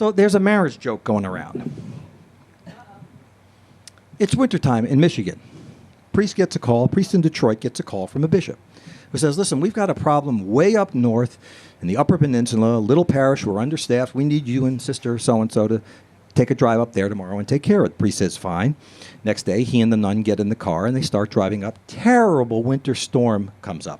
So there's a marriage joke going around. It's wintertime in Michigan. Priest in Detroit gets a call from a bishop who says, listen, we've got a problem way up north in the Upper Peninsula, a little parish, we're understaffed, we need you and Sister so-and-so to take a drive up there tomorrow and take care of it. The priest says, fine. Next day, he and the nun get in the car and they start driving up. Terrible winter storm comes up.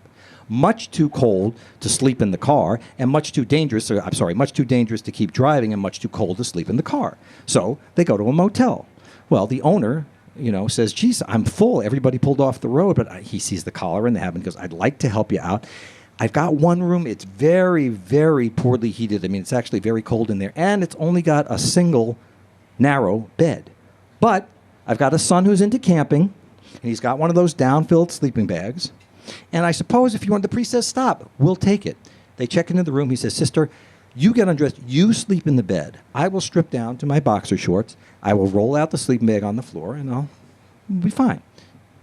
Much too cold to sleep in the car and much too dangerous to keep driving and much too cold to sleep in the car. So they go to a motel. Well, the owner, says, geez, I'm full. Everybody pulled off the road. But he sees the collar in the cabin and goes, I'd like to help you out. I've got one room. It's very, very poorly heated. I mean, it's actually very cold in there. And it's only got a single narrow bed. But I've got a son who's into camping, and he's got one of those down-filled sleeping bags. And I suppose if you want, the priest says, stop, we'll take it. They check into the room. He says, sister, you get undressed. You sleep in the bed. I will strip down to my boxer shorts. I will roll out the sleeping bag on the floor, and I'll be fine.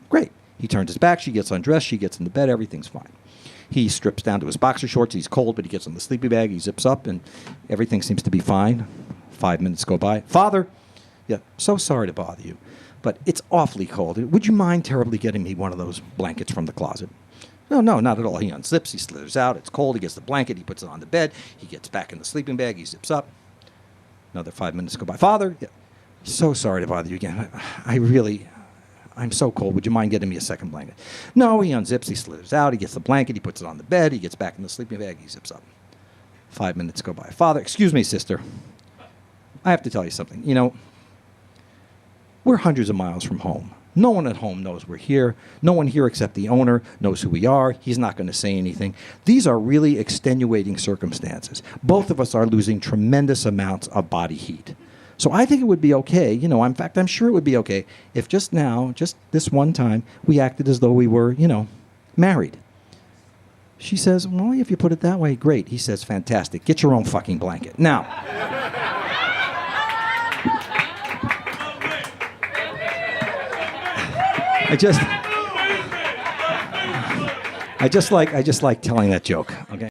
Great. He turns his back. She gets undressed. She gets in the bed. Everything's fine. He strips down to his boxer shorts. He's cold, but he gets on the sleeping bag. He zips up, and everything seems to be fine. 5 minutes go by. Father, yeah, so sorry to bother you, but it's awfully cold. Would you mind terribly getting me one of those blankets from the closet? No, not at all. He unzips, he slithers out. It's cold. He gets the blanket. He puts it on the bed. He gets back in the sleeping bag. He zips up. Another 5 minutes go by. Father, yeah, so sorry to bother you again. I'm so cold. Would you mind getting me a second blanket? No, he unzips, he slithers out. He gets the blanket. He puts it on the bed. He gets back in the sleeping bag. He zips up. 5 minutes go by. Father, excuse me, sister. I have to tell you something. We're hundreds of miles from home. No one at home knows we're here. No one here except the owner knows who we are. He's not going to say anything. These are really extenuating circumstances. Both of us are losing tremendous amounts of body heat. So I think it would be okay, in fact, I'm sure it would be okay if just this one time, we acted as though we were, married. She says, well, if you put it that way, great. He says, fantastic. Get your own fucking blanket. Now, I just like telling that joke, okay?